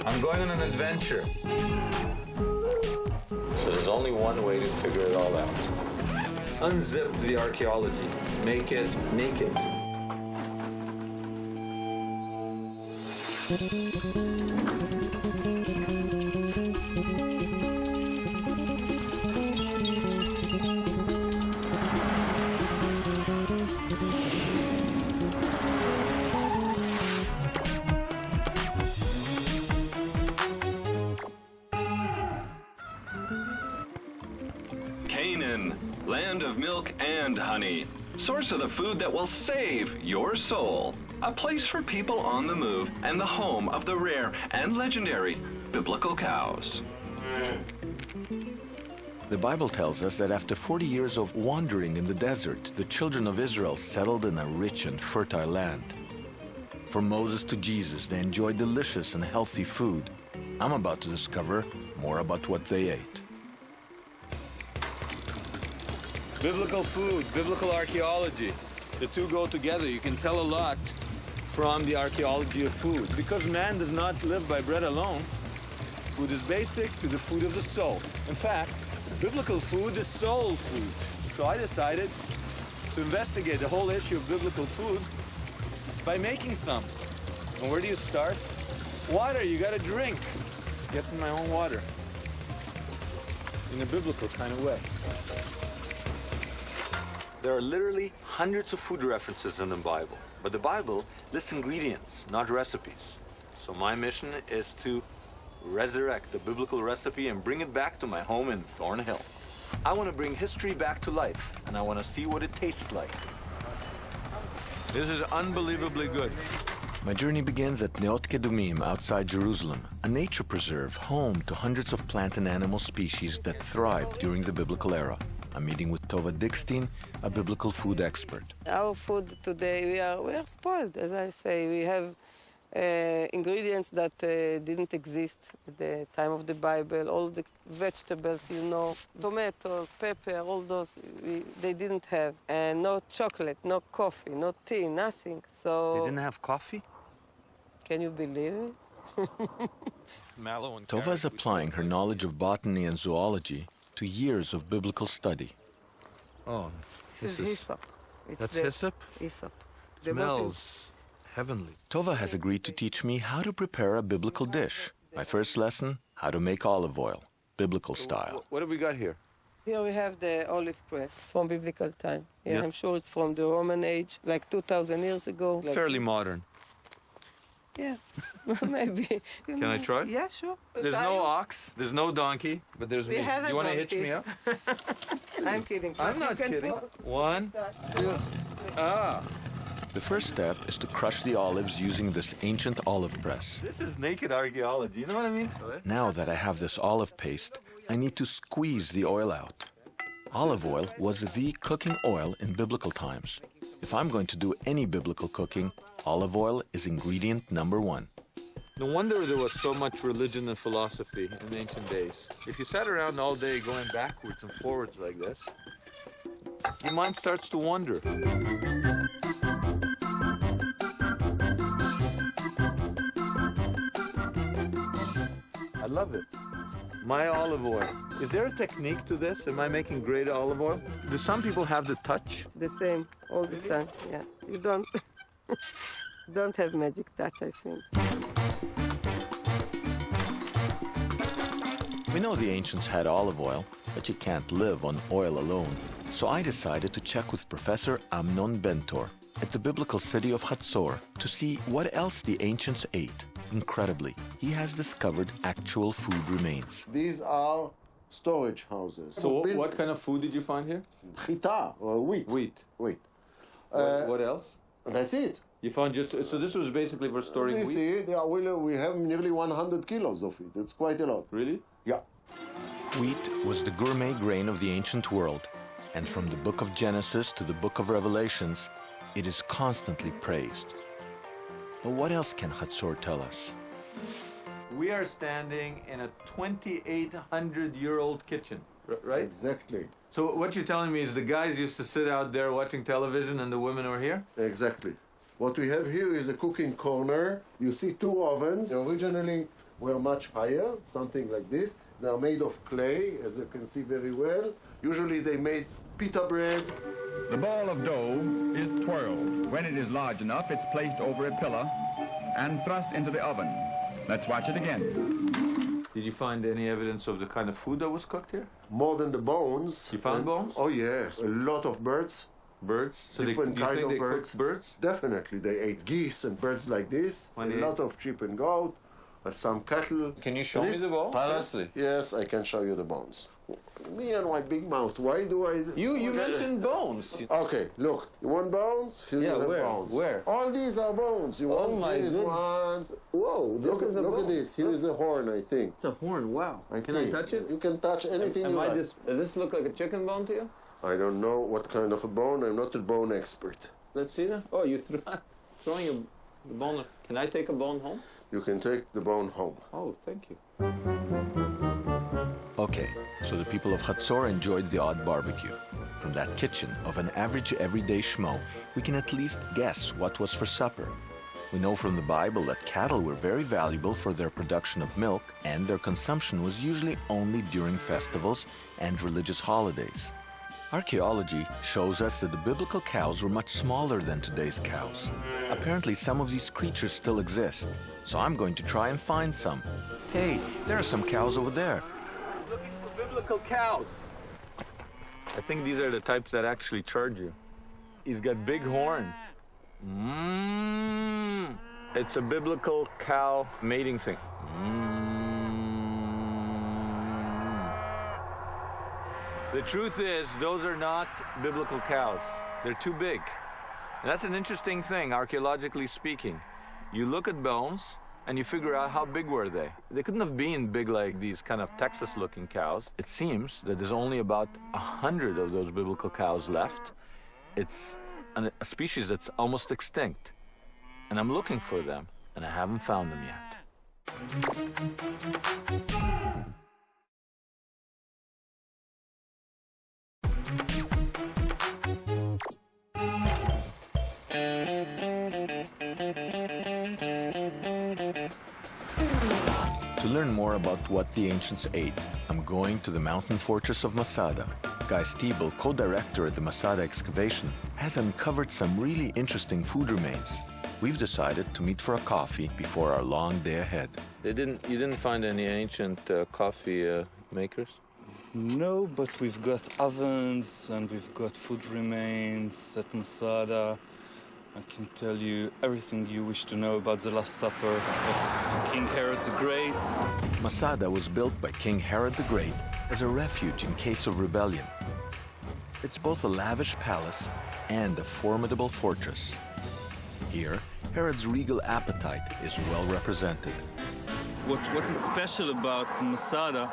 I'm going on an adventure. So there's only one way to figure it all out. Unzip the archaeology. Make it naked. Canaan, land of milk and honey, source of the food that will save your soul. A place for people on the move and the home of the rare and legendary biblical cows. The Bible tells us that after 40 years of wandering in the desert, the children of Israel settled in a rich and fertile land. From Moses to Jesus, they enjoyed delicious and healthy food. I'm about to discover more about what they ate. Biblical food, biblical archaeology. The two go together. You can tell a lot from the archaeology of food. Because man does not live by bread alone, food is basic to the food of the soul. In fact, biblical food is soul food. So I decided to investigate the whole issue of biblical food by making some. And where do you start? Water, you gotta drink. Just getting my own water. In a biblical kind of way. There are literally hundreds of food references in the Bible, but the Bible lists ingredients, not recipes. So my mission is to resurrect the biblical recipe and bring it back to my home in Thornhill. I want to bring history back to life, and I want to see what it tastes like. This is unbelievably good. My journey begins at Neot Kedumim outside Jerusalem, a nature preserve home to hundreds of plant and animal species that thrived during the biblical era. I'm meeting with Tova Dickstein, a biblical food expert. Our food today, we are spoiled, as I say. We have ingredients that didn't exist at the time of the Bible. All the vegetables, you know, tomatoes, pepper, all those, they didn't have. And no chocolate, no coffee, no tea, nothing. So They didn't have coffee? can you believe it? Mallow and Tova is applying her knowledge of botany and zoology to years of biblical study. Oh, This is hyssop. That's hyssop? Hyssop. Smells heavenly. Tova has agreed to teach me how to prepare a biblical dish. My first lesson, how to make olive oil, biblical style. What have we got here? Here we have the olive press from biblical time. Yeah, Yeah. I'm sure it's from the Roman age, like 2,000 years ago. Like Fairly this. modern. Yeah, maybe. Can I try? Yeah, sure. There's no ox, there's no donkey, but there's We me. have a You want to hitch donkey. me up? I'm kidding. I'm You not can kidding. put- 1, 2. Ah, The first step is to crush the olives using this ancient olive press. this is naked archaeology. You know what I mean? Now that I have this olive paste, I need to squeeze the oil out. Olive oil was the cooking oil in biblical times. If I'm going to do any biblical cooking, olive oil is ingredient number one. No wonder there was so much religion and philosophy in ancient days. If you sat around all day going backwards and forwards like this, your mind starts to wander. I love it. My olive oil. Is there a technique to this? Am I making great olive oil? Do some people have the touch? It's the same all the time. Yeah, you don't don't have magic touch, I think. We know the ancients had olive oil, but you can't live on oil alone. So I decided to check with Professor Amnon Bentor at the biblical city of Hatzor to see what else the ancients ate. Incredibly, he has discovered actual food remains. These are storage houses. So what kind of food did you find here? Chita, or wheat. Wheat. Wheat. What else? That's it. You found just, so this was basically for storing This wheat? is, yeah, we have nearly 100 kilos of it. It's quite a lot. Really? Yeah. Wheat was the gourmet grain of the ancient world, and from the book of Genesis to the book of Revelations, it is constantly praised. But what else can Hatzor tell us? We are standing in a 2,800-year-old kitchen, right? Exactly. So what you're telling me is the guys used to sit out there watching television and the women were here? Exactly. What we have here is a cooking corner. You see two ovens. They originally were much higher, something like this. They are made of clay, as you can see very well. Usually they made pita bread. The ball of dough is twirled. When it is large enough, it's placed over a pillar and thrust into the oven. Let's watch it again. Did you find any evidence of the kind of food that was cooked here? More than the bones. You found bones? Oh yes, a lot of birds. Birds? So Different you kind think of they birds. cooked birds? Definitely, they ate geese and birds like this. When a they- lot of sheep and goat, some cattle. Can you show me the bones? Palace? Yes, I can show you the bones. Me and my big mouth. Why do I? You mentioned bones. Okay, look. You want bones? Here Yeah, you have where? bones. Where? All these are bones. You Oh want? my Here is goodness. one. Whoa, Look at this. Here is a horn, I think. It's a horn, wow. Can I think. touch it? You can touch anything you like. Does this look like a chicken bone to you? I don't know what kind of a bone. I'm not a bone expert. Let's see that. Oh, you throwing a bone. Can I take a bone home? You can take the bone home. Oh, thank you. Okay, so the people of Hatzor enjoyed the odd barbecue. From that kitchen of an average everyday schmo, we can at least guess what was for supper. We know from the Bible that cattle were very valuable for their production of milk, and their consumption was usually only during festivals and religious holidays. Archaeology shows us that the biblical cows were much smaller than today's cows. Apparently, some of these creatures still exist, so I'm going to try and find some. Hey, there are some cows over there. Looking for biblical cows. I think these are the types that actually charge you. He's got big horns. It's a biblical cow mating thing. The truth is, those are not biblical cows. They're too big. And that's an interesting thing, archaeologically speaking. You look at bones, and you figure out how big were they. They couldn't have been big like these kind of Texas-looking cows. It seems that there's only about 100 of those biblical cows left. It's a species that's almost extinct. And I'm looking for them, and I haven't found them yet. To learn more about what the ancients ate, I'm going to the mountain fortress of Masada. Guy Stiebel, co-director at the Masada excavation, has uncovered some really interesting food remains. We've decided to meet for a coffee before our long day ahead. You didn't find any ancient coffee makers? No, but we've got ovens and we've got food remains at Masada. I can tell you everything you wish to know about the Last Supper of King Herod the Great. Masada was built by King Herod the Great as a refuge in case of rebellion. It's both a lavish palace and a formidable fortress. Here, Herod's regal appetite is well represented. What is special about Masada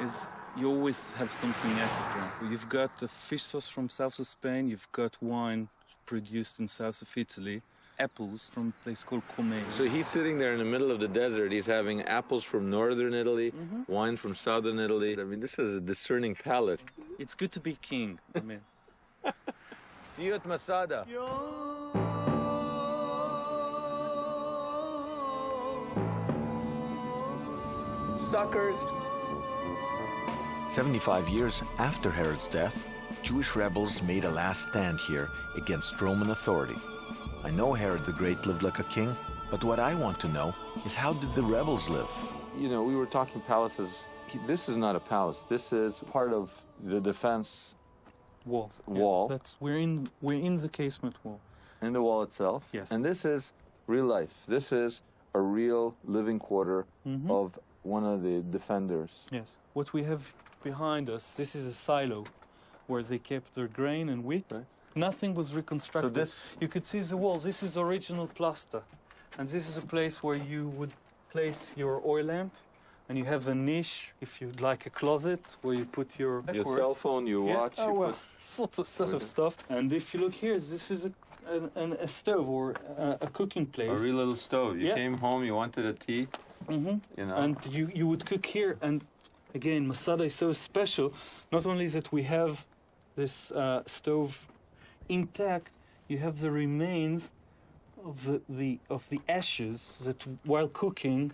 is you always have something extra. You've got the fish sauce from south of Spain, you've got wine produced in south of Italy, apples from a place called Comé. So he's sitting there in the middle of the desert. He's having apples from northern Italy, wine from southern Italy. I mean, this is a discerning palate. It's good to be king, I mean. See you at Masada. Suckers. 75 years after Herod's death, Jewish rebels made a last stand here against Roman authority. I know Herod the Great lived like a king, but what I want to know is how did the rebels live? You know, we were talking palaces. This is not a palace. This is part of the defense Wall. Wall. Yes, we're in the casement wall. in the wall itself. Yes. And this is real life. This is a real living quarter of one of the defenders. Yes. What we have behind us, this is a silo where they kept their grain and wheat. Right. Nothing was reconstructed. So this- You could see the walls. This is original plaster. And this is a place where you would place your oil lamp. And you have a niche, if you'd like, a closet where you put your Cell phone, your watch. Oh, you well, put- sort of stuff. And if you look here, this is a stove or a cooking place. a real little stove. You Yeah. came home, you wanted a tea. You know. And you would cook here. And again, Masada is so special. Not only that we have this stove intact, you have the remains of the ashes that while cooking,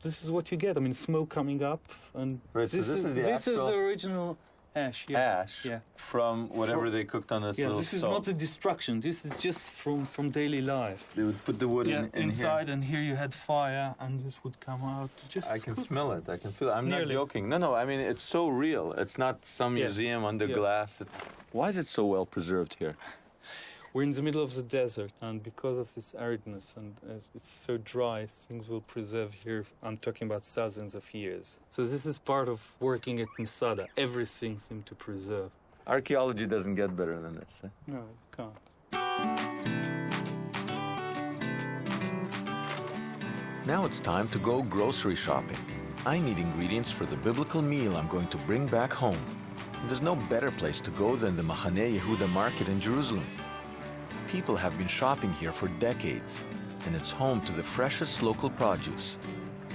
this is what you get. I mean, smoke coming up, and Right, so this is the this is actual the original ash. Yeah. ash from whatever they cooked on this Yeah, little this is stove. not a destruction. This is just from daily life. They would put the wood in inside, here. and here you had fire, and this would come out. Just I can cook. smell it. I can feel it. I'm Nearly. not joking. No. I mean, it's so real. It's not some Yeah. museum under Yeah. glass. Why is it so well preserved here? We're in the middle of the desert, and because of this aridness and it's so dry, things will preserve here. I'm talking about thousands of years. So this is part of working at Masada. Everything seems to preserve. Archaeology doesn't get better than this. Eh? No, it can't. Now it's time to go grocery shopping. I need ingredients for the biblical meal I'm going to bring back home. And there's no better place to go than the Machaneh Yehuda market in Jerusalem. People have been shopping here for decades, and it's home to the freshest local produce.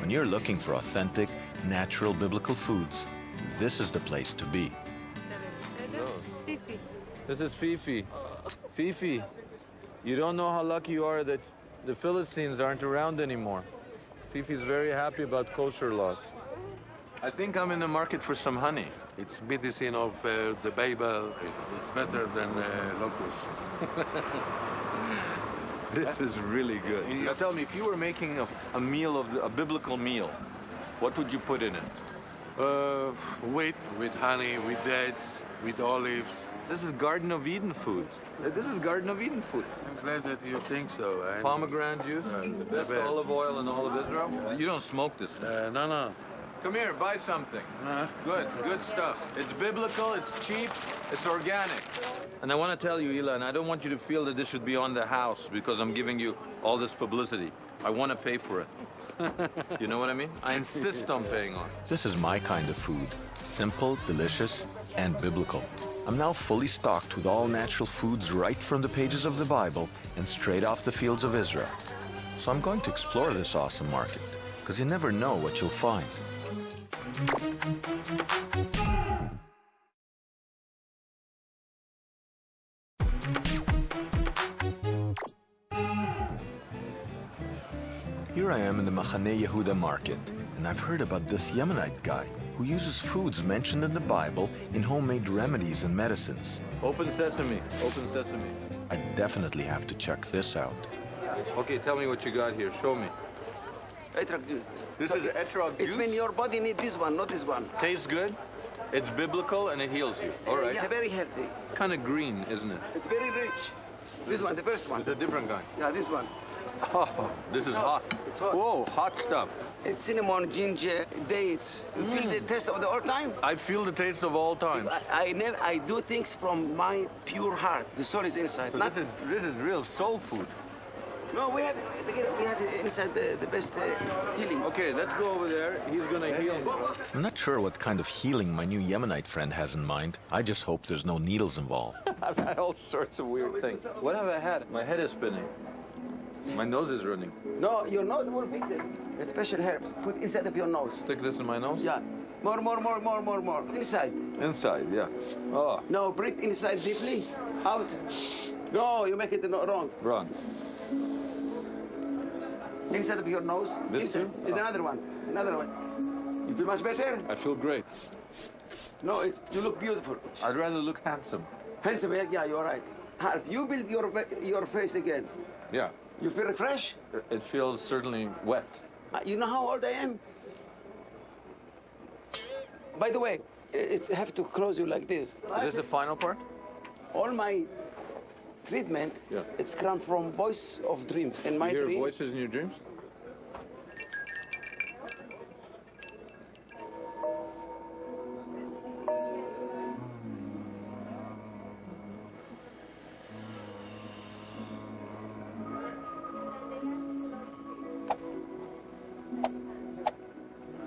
When you're looking for authentic, natural biblical foods, this is the place to be. This is Fifi. Fifi, you don't know how lucky you are that the Philistines aren't around anymore. Fifi's very happy about kosher laws. I think I'm in the market for some honey. It's medicine of the Bible. It's better than locusts. This is really good. Now tell me, if you were making a meal a biblical meal, what would you put in it? Wheat with honey, with dates, with olives. This is Garden of Eden food. This is Garden of Eden food. I'm glad that you think so. Pomegranate juice, the best best. olive oil in all of Israel. You don't smoke this thing. No. Come here, buy something. Good stuff. It's biblical, it's cheap, it's organic. And I want to tell you, Ilan, I don't want you to feel that this should be on the house because I'm giving you all this publicity. I want to pay for it. You know what I mean? I insist on paying on it. This is my kind of food. Simple, delicious, and biblical. I'm now fully stocked with all natural foods right from the pages of the Bible and straight off the fields of Israel. So I'm going to explore this awesome market, because you never know what you'll find. Here I am in the Machaneh Yehuda market, and I've heard about this Yemenite guy who uses foods mentioned in the Bible in homemade remedies and medicines. Open sesame, open sesame. I definitely have to check this out. Okay, tell me what you got here, show me. Etrog juice. This is etrog juice? It's when your body needs this one, not this one. Tastes good, it's biblical, and it heals you. All right. Yeah, very healthy. Kind of green, isn't it? It's very rich. This one, the first one. It's a different kind. Yeah, this one. Oh, this is hot. It's hot. Whoa, hot stuff. It's cinnamon, ginger, dates. You feel the taste of the all time? I feel the taste of all times. I do things from my pure heart. The soul is inside. So this is real soul food. No, we have inside the best healing. Okay, let's go over there. He's gonna heal me. I'm not sure what kind of healing my new Yemenite friend has in mind. I just hope there's no needles involved. I've had all sorts of weird things. What have I had? My head is spinning. My nose is running. No, your nose will fix it. It's special herbs. Put inside of your nose. Stick this in my nose? Yeah. More. Inside. Inside, yeah. Oh, No, breathe inside deeply. Out. No, you make it wrong. wrong. Inside of your nose. This inside. too? Another one. You feel much better? I feel great. No, you look beautiful. I'd rather look handsome. Handsome, yeah, you're right. Half, you build your face again. Yeah. You feel fresh? It feels certainly wet. You know how old I am? By the way, it's have to close you like this. Is this the final part? All my treatment, Yeah. it's come from voice of dreams. And my You hear dream, voices in your dreams?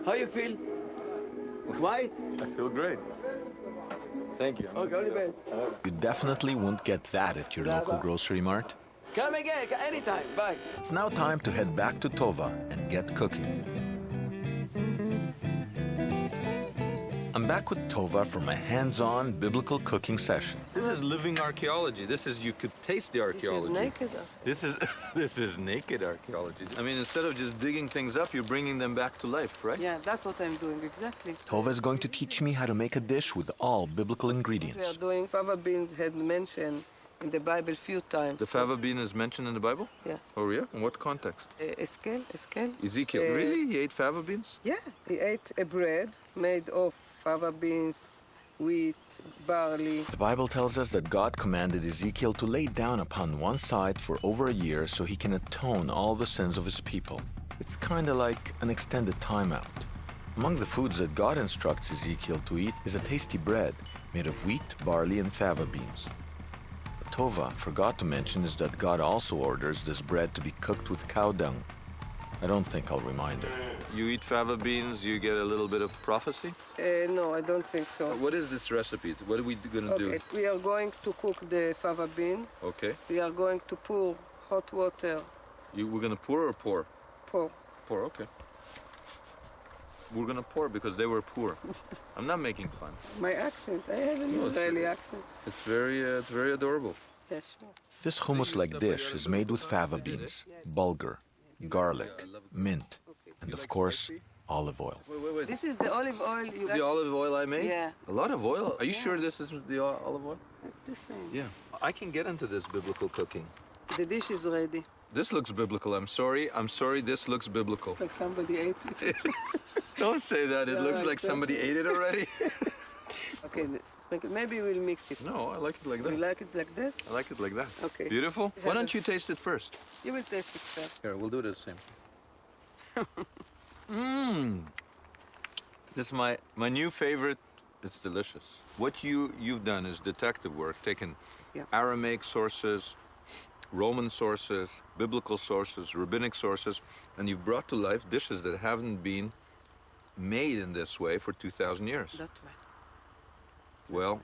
how you feel? Quiet? I feel great. Thank you. Okay, only bad. You definitely won't get that at your local grocery mart. Come again, anytime. Bye. It's now time to head back to Tova and get cooking. I'm back with Tova for my hands-on biblical cooking session. This is living archaeology. This is, you could taste the archaeology. This is naked. This is naked archaeology. I mean, instead of just digging things up, you're bringing them back to life, right? Yeah, that's what I'm doing, exactly. Tova is going to teach me how to make a dish with all biblical We are ingredients. doing fava beans had mentioned in the Bible few times. The fava bean is mentioned in the Bible? Yeah. Oh, yeah? In what context? Ezekiel. Ezekiel. Really? He ate fava beans? Yeah, he ate a bread made of fava beans, wheat, barley. The Bible tells us that God commanded Ezekiel to lay down upon one side for over a year so he can atone all the sins of his people. It's kind of like an extended timeout. Among the foods that God instructs Ezekiel to eat is a tasty bread made of wheat, barley, and fava beans. What Tova forgot to mention is that God also orders this bread to be cooked with cow dung. I don't think I'll remind her. You eat fava beans, you get a little bit of prophecy? No, I don't think so. What is this recipe? What are we going to do? Okay, we are going to cook the fava bean. Okay. We are going to pour hot water. We're going to pour or pour? Pour. Pour, okay. We're going to pour because they were poor. I'm not making fun. My accent, I have an Israeli accent. It's very adorable. Yeah, sure. This hummus-like dish is made with fava beans, bulgur, garlic, mint, and of course, olive oil. Wait. This is the olive oil you The olive oil I made? Yeah. A lot of oil? Are you sure this is the olive oil? It's the same. Yeah. I can get into this biblical cooking. The dish is ready. This looks biblical. I'm sorry, this looks biblical. Like somebody ate it. Don't say that. It No, looks like exactly. somebody ate it already. Okay, maybe we'll mix it. No, I like it like You that. like it like this? I like it like that. Okay. Beautiful. Why don't you taste it first? You will taste it first. Here, we'll do it the same. Mmm. This is my new favorite. It's delicious. What you've done is detective work, taken Yeah. Aramaic sources, Roman sources, biblical sources, rabbinic sources, and you've brought to life dishes that haven't been made in this way for 2,000 years. That's right. Well,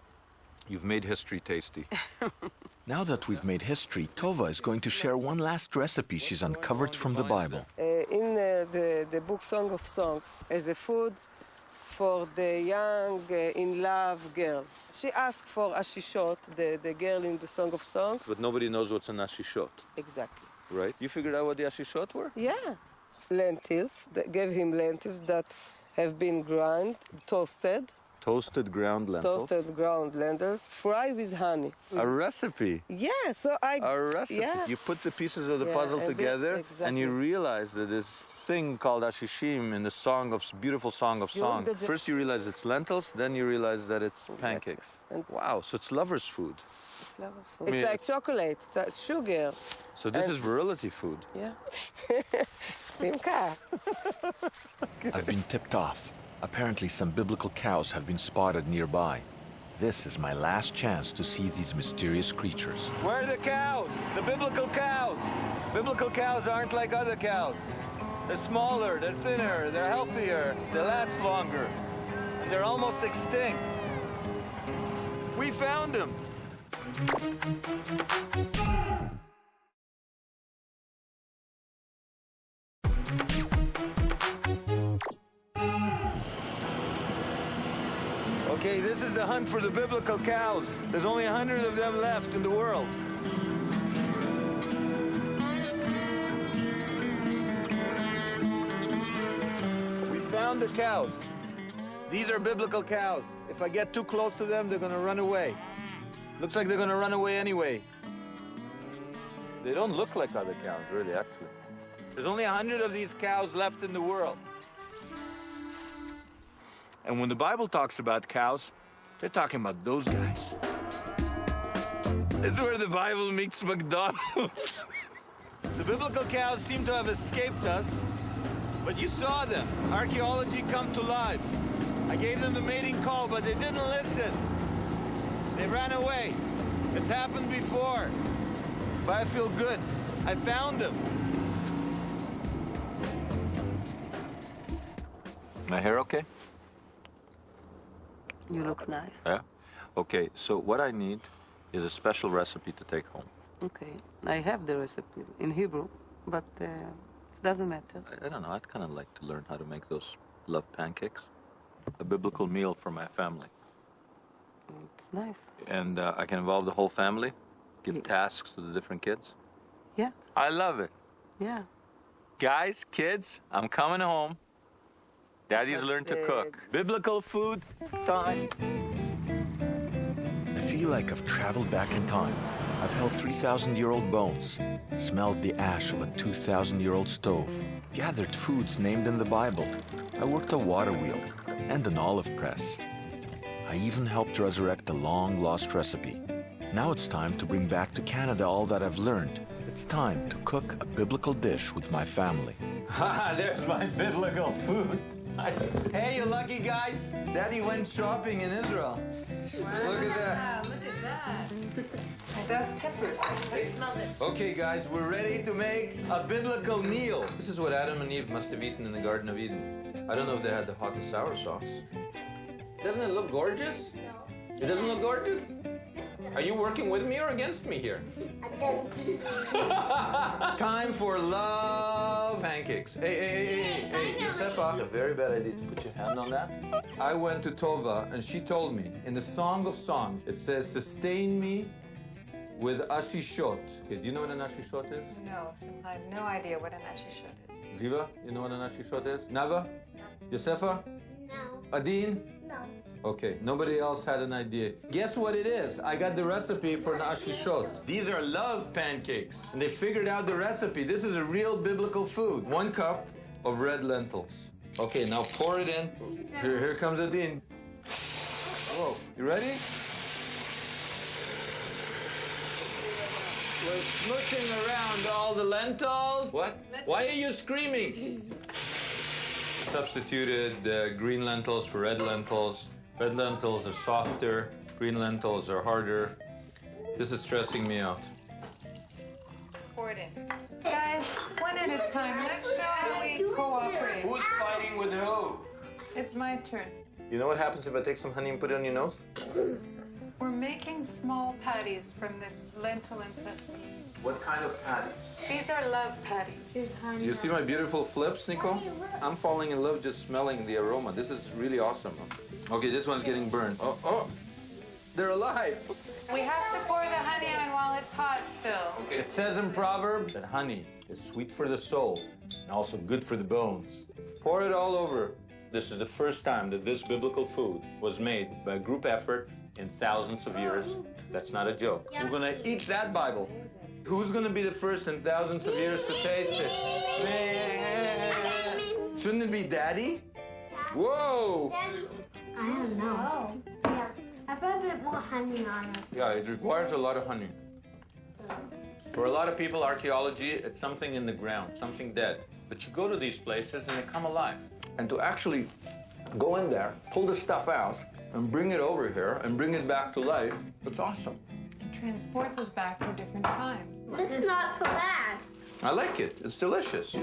you've made history tasty. Now that we've made history, Tova is going to share one last recipe she's uncovered from the Bible. In the book Song of Songs, as a food for the young in-love girl. She asked for ashishot, the girl in the Song of Songs. But nobody knows what's an ashishot, Exactly. right? You figured out what the ashishot were? Yeah. Lentils. They gave him lentils that have been ground, toasted. Toasted ground lentils. Toasted ground lentils, fry with honey. A recipe. Yeah, so A recipe. Yeah. You put the pieces of the Yeah, puzzle a bit- together, and you exactly. realize that this thing called ashishim in the beautiful Song of You want Songs. the- First you realize it's lentils, then you realize that it's pancakes. And- Wow, so it's lovers' food. It's lovers' food. mean, It's like chocolate, it's sugar. So this And- is virility food. Yeah. Simka. I've been tipped off. Apparently some biblical cows have been spotted nearby. This is my last chance to see these mysterious creatures. Where are the cows? The biblical cows. Biblical cows aren't like other cows. They're smaller, they're thinner, they're healthier, they last longer, and they're almost extinct. We found them. Okay, this is the hunt for the biblical cows. There's only 100 of them left in the world. We found the cows. These are biblical cows. If I get too close to them, they're gonna run away. Looks like they're gonna run away anyway. They don't look like other cows, really, actually. There's only 100 of these cows left in the world. And when the Bible talks about cows, they're talking about those guys. It's where the Bible meets McDonald's. The biblical cows seem to have escaped us, but you saw them. Archaeology come to life. I gave them the mating call, but they didn't listen. They ran away. It's happened before. But I feel good. I found them. My hair okay? You look nice. Yeah? Okay, so what I need is a special recipe to take home. Okay. I have the recipes in Hebrew, but it doesn't matter. I don't know, I'd kind of like to learn how to make those love pancakes. a biblical meal for my family. It's nice. And I can involve the whole family, give tasks to the different kids. Yeah, I love it. yeah. Guys, kids, I'm coming home. Daddy's learned to cook. Biblical food time. I feel like I've traveled back in time. I've held 3,000-year-old bones, smelled the ash of a 2,000-year-old stove, gathered foods named in the Bible. I worked a water wheel and an olive press. I even helped resurrect a long-lost recipe. Now it's time to bring back to Canada all that I've learned. It's time to cook a biblical dish with my family. Ha! There's my biblical food. Hey, you lucky guys! Daddy went shopping in Israel. Look at that. Look at that. It does peppers. Okay, guys, we're ready to make a biblical meal. This is what Adam and Eve must have eaten in the Garden of Eden. I don't know if they had the hot and sour sauce. Doesn't it look gorgeous? It doesn't look gorgeous? Are you working with me or against me here? Time for love pancakes. Hey, Yosefa. It's a very bad idea to put your hand on that. I went to Tova and she told me, in the Song of Songs, it says, sustain me with ashishot. Okay, do you know what an ashishot is? No, I have no idea what an ashishot is. Ziva, you know what an ashishot is? Nava? No. Yosefa? No. Adin? No. Okay, nobody else had an idea. Guess what it is? I got the recipe for an ashishot. These are love pancakes. And they figured out the recipe. This is a real biblical food. 1 cup of red lentils. Okay, now pour it in. Here comes Adin. Whoa, you ready? We're smushing around all the lentils. What? Why are you screaming? Substituted green lentils for red lentils. Red lentils are softer, green lentils are harder. This is stressing me out. Pour it in. Guys, one at a time. Let's show how we cooperate. Who's fighting with who? It's my turn. You know what happens if I take some honey and put it on your nose? We're making small patties from this lentil and sesame. What kind of patty? These are love patties. Do you see my beautiful flips, Nico? I'm falling in love just smelling the aroma. This is really awesome. Okay, this one's getting burned. Oh, they're alive. We have to pour the honey on while it's hot still. Okay. It says in Proverbs that honey is sweet for the soul and also good for the bones. Pour it all over. This is the first time that this biblical food was made by a group effort in thousands of years. That's not a joke. We're gonna eat that Bible. Who's gonna be the first in thousands of years to taste it? Shouldn't it be Daddy? Whoa! I don't know. Yeah. I put a bit more honey on it. Yeah, it requires a lot of honey. For a lot of people, archaeology, it's something in the ground, something dead. But you go to these places and they come alive. And to actually go in there, pull the stuff out, and bring it over here, and bring it back to life, it's awesome. It transports us back to a different time. It's not so bad. I like it. It's delicious.